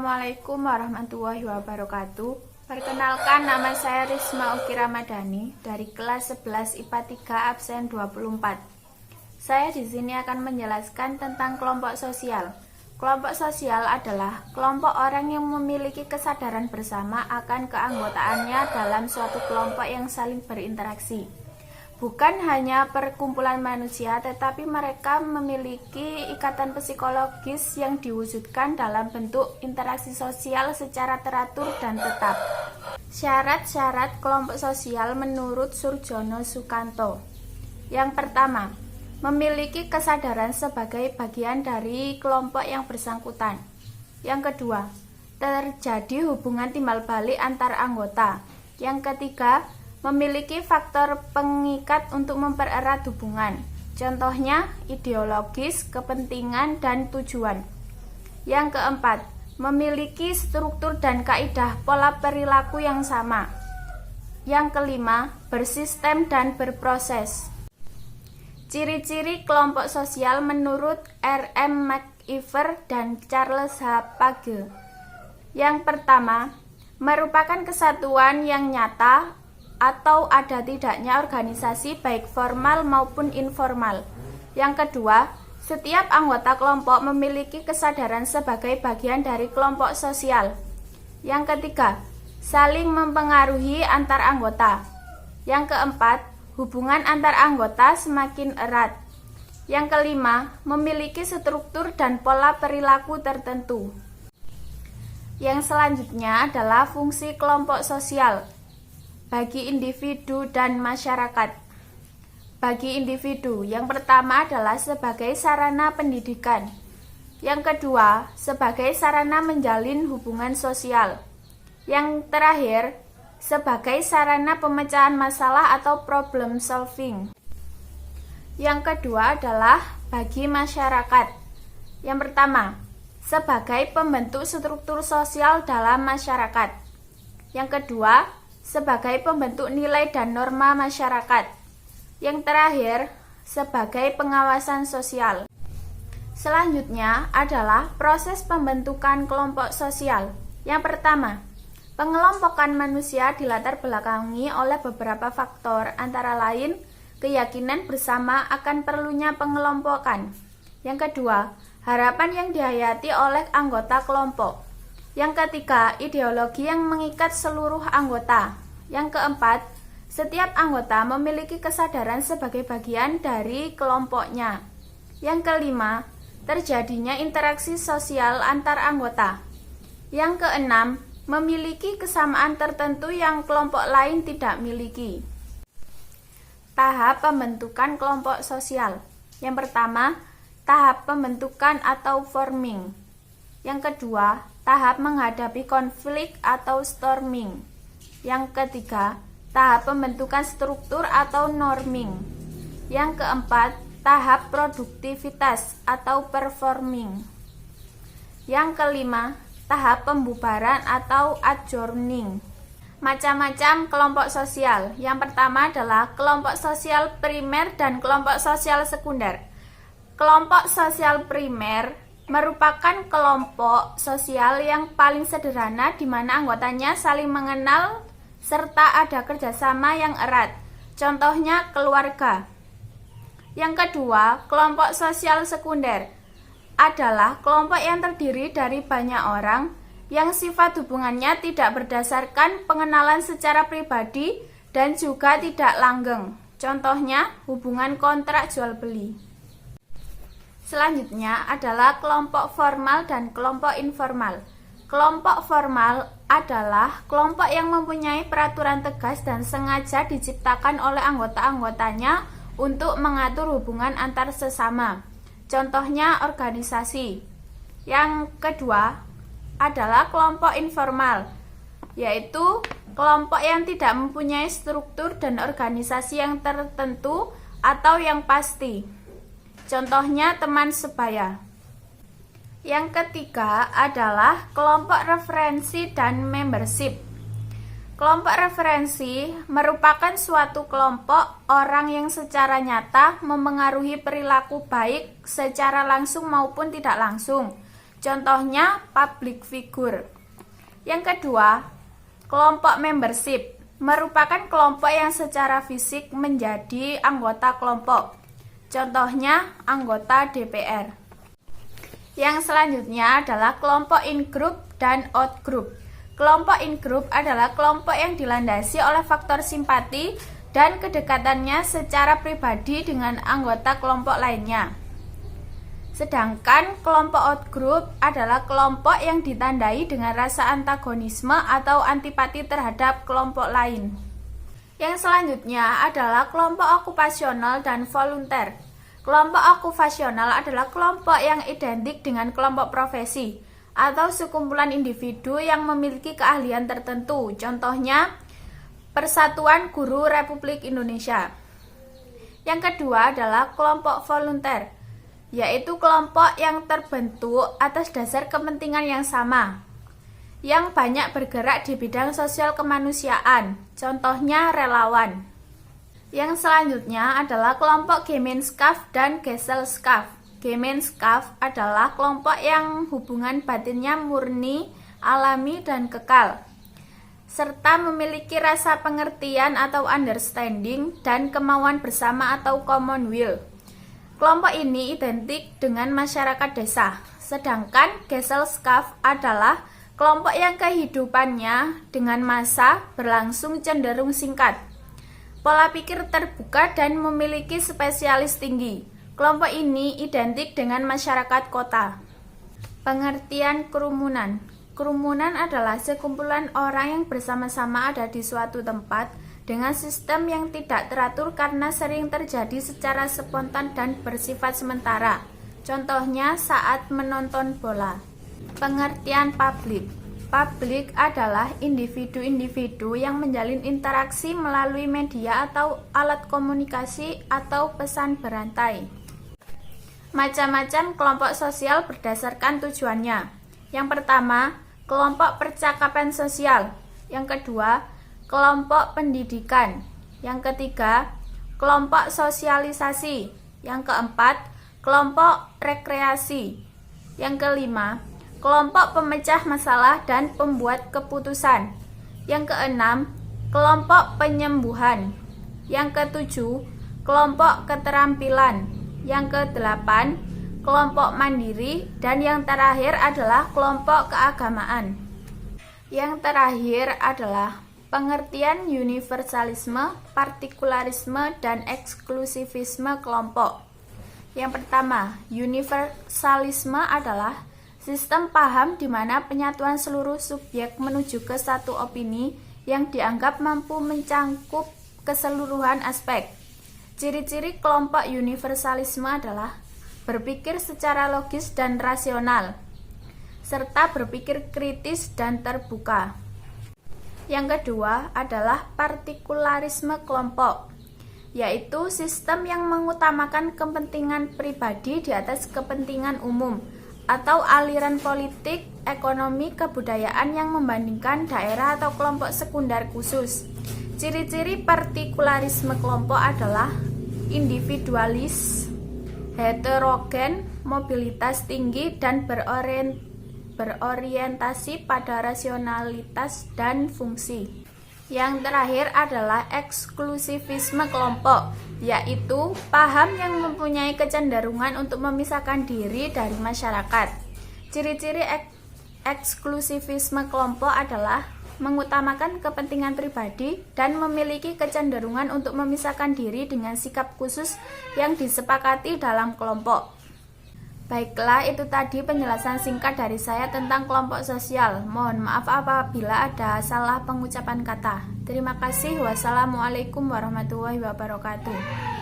Assalamualaikum warahmatullahi wabarakatuh. Perkenalkan, nama saya Risma Uki Ramadhani dari kelas 11 IPA 3 absen 24. Saya di sini akan menjelaskan tentang kelompok sosial. Kelompok sosial adalah kelompok orang yang memiliki kesadaran bersama akan keanggotaannya dalam suatu kelompok yang saling berinteraksi. Bukan hanya perkumpulan manusia, tetapi mereka memiliki ikatan psikologis yang diwujudkan dalam bentuk interaksi sosial secara teratur dan tetap. Syarat-syarat kelompok sosial menurut Surjono Sukanto. Yang pertama, memiliki kesadaran sebagai bagian dari kelompok yang bersangkutan. Yang kedua, terjadi hubungan timbal balik antar anggota. Yang ketiga, memiliki faktor pengikat untuk mempererat hubungan, contohnya ideologis, kepentingan, dan tujuan. Yang keempat, memiliki struktur dan kaidah pola perilaku yang sama. Yang kelima, bersistem dan berproses. Ciri-ciri kelompok sosial menurut R.M. McIver dan Charles H. Page. Yang pertama, merupakan kesatuan yang nyata atau ada tidaknya organisasi baik formal maupun informal. Yang kedua, setiap anggota kelompok memiliki kesadaran sebagai bagian dari kelompok sosial. Yang ketiga, saling mempengaruhi antar anggota. Yang keempat, hubungan antar anggota semakin erat. Yang kelima, memiliki struktur dan pola perilaku tertentu. Yang selanjutnya adalah fungsi kelompok sosial bagi individu dan masyarakat. Bagi individu, yang pertama adalah sebagai sarana pendidikan. Yang kedua, sebagai sarana menjalin hubungan sosial. Yang terakhir, sebagai sarana pemecahan masalah atau problem solving. Yang kedua adalah bagi masyarakat. Yang pertama, sebagai pembentuk struktur sosial dalam masyarakat. Yang kedua, sebagai pembentuk nilai dan norma masyarakat. Yang terakhir, sebagai pengawasan sosial. Selanjutnya adalah proses pembentukan kelompok sosial. Yang pertama, pengelompokan manusia dilatar belakangi oleh beberapa faktor, antara lain keyakinan bersama akan perlunya pengelompokan. Yang kedua, harapan yang dihayati oleh anggota kelompok. Yang ketiga, ideologi yang mengikat seluruh anggota. Yang keempat, setiap anggota memiliki kesadaran sebagai bagian dari kelompoknya. Yang kelima, terjadinya interaksi sosial antar anggota. Yang keenam, memiliki kesamaan tertentu yang kelompok lain tidak miliki. Tahap pembentukan kelompok sosial. Yang pertama, tahap pembentukan atau forming. Yang kedua, tahap menghadapi konflik atau storming. Yang ketiga, tahap pembentukan struktur atau norming. Yang keempat, tahap produktivitas atau performing. Yang kelima, tahap pembubaran atau adjourning. Macam-macam kelompok sosial. Yang pertama adalah kelompok sosial primer dan kelompok sosial sekunder. Kelompok sosial primer merupakan kelompok sosial yang paling sederhana di mana anggotanya saling mengenal serta ada kerjasama yang erat. Contohnya keluarga. Yang kedua, kelompok sosial sekunder adalah kelompok yang terdiri dari banyak orang yang sifat hubungannya tidak berdasarkan pengenalan secara pribadi dan juga tidak langgeng. Contohnya hubungan kontrak jual beli. Selanjutnya adalah kelompok formal dan kelompok informal. Kelompok formal adalah kelompok yang mempunyai peraturan tegas dan sengaja diciptakan oleh anggota-anggotanya untuk mengatur hubungan antar sesama. Contohnya organisasi. Yang kedua adalah kelompok informal, yaitu kelompok yang tidak mempunyai struktur dan organisasi yang tertentu atau yang pasti. Contohnya teman sebaya. Yang ketiga adalah kelompok referensi dan membership. Kelompok referensi merupakan suatu kelompok orang yang secara nyata memengaruhi perilaku baik secara langsung maupun tidak langsung. Contohnya public figure. Yang kedua, kelompok membership merupakan kelompok yang secara fisik menjadi anggota kelompok. Contohnya anggota DPR. Yang selanjutnya adalah kelompok in-group dan out-group. Kelompok in-group adalah kelompok yang dilandasi oleh faktor simpati dan kedekatannya secara pribadi dengan anggota kelompok lainnya. Sedangkan kelompok out-group adalah kelompok yang ditandai dengan rasa antagonisme atau antipati terhadap kelompok lain. Yang selanjutnya adalah kelompok okupasional dan volunteer. Kelompok okupasional adalah kelompok yang identik dengan kelompok profesi atau sekumpulan individu yang memiliki keahlian tertentu. Contohnya, Persatuan Guru Republik Indonesia. Yang kedua adalah kelompok volunteer, yaitu kelompok yang terbentuk atas dasar kepentingan yang sama, yang banyak bergerak di bidang sosial kemanusiaan. Contohnya relawan. Yang selanjutnya adalah kelompok Gemeinschaft dan Gesellschaft. Gemeinschaft adalah kelompok yang hubungan batinnya murni, alami, dan kekal, serta memiliki rasa pengertian atau understanding dan kemauan bersama atau common will. Kelompok ini identik dengan masyarakat desa. Sedangkan Gesellschaft adalah kelompok yang kehidupannya dengan massa berlangsung cenderung singkat. Pola pikir terbuka dan memiliki spesialis tinggi. Kelompok ini identik dengan masyarakat kota. Pengertian kerumunan. Kerumunan adalah sekumpulan orang yang bersama-sama ada di suatu tempat dengan sistem yang tidak teratur karena sering terjadi secara spontan dan bersifat sementara. Contohnya saat menonton bola. Pengertian publik. Publik adalah individu-individu yang menjalin interaksi melalui media atau alat komunikasi atau pesan berantai. Macam-macam kelompok sosial berdasarkan tujuannya. Yang pertama, kelompok percakapan sosial. Yang kedua, kelompok pendidikan. Yang ketiga, kelompok sosialisasi. Yang keempat, kelompok rekreasi. Yang kelima, kelompok pemecah masalah dan pembuat keputusan. Yang keenam, kelompok penyembuhan. Yang ketujuh, kelompok keterampilan. Yang kedelapan, kelompok mandiri. Dan yang terakhir adalah kelompok keagamaan. Yang terakhir adalah pengertian universalisme, partikularisme, dan eksklusivisme kelompok. Yang pertama, universalisme adalah sistem paham di mana penyatuan seluruh subjek menuju ke satu opini yang dianggap mampu mencangkup keseluruhan aspek. Ciri-ciri kelompok universalisme adalah berpikir secara logis dan rasional, serta berpikir kritis dan terbuka. Yang kedua adalah partikularisme kelompok, yaitu sistem yang mengutamakan kepentingan pribadi di atas kepentingan umum, atau aliran politik, ekonomi, kebudayaan yang membandingkan daerah atau kelompok sekunder khusus. Ciri-ciri partikularisme kelompok adalah individualis, heterogen, mobilitas tinggi, dan berorientasi pada rasionalitas dan fungsi. Yang terakhir adalah eksklusivisme kelompok, yaitu paham yang mempunyai kecenderungan untuk memisahkan diri dari masyarakat. Ciri-ciri eksklusivisme kelompok adalah mengutamakan kepentingan pribadi dan memiliki kecenderungan untuk memisahkan diri dengan sikap khusus yang disepakati dalam kelompok. Baiklah, itu tadi penjelasan singkat dari saya tentang kelompok sosial. Mohon maaf apabila ada salah pengucapan kata. Terima kasih. Wassalamualaikum warahmatullahi wabarakatuh.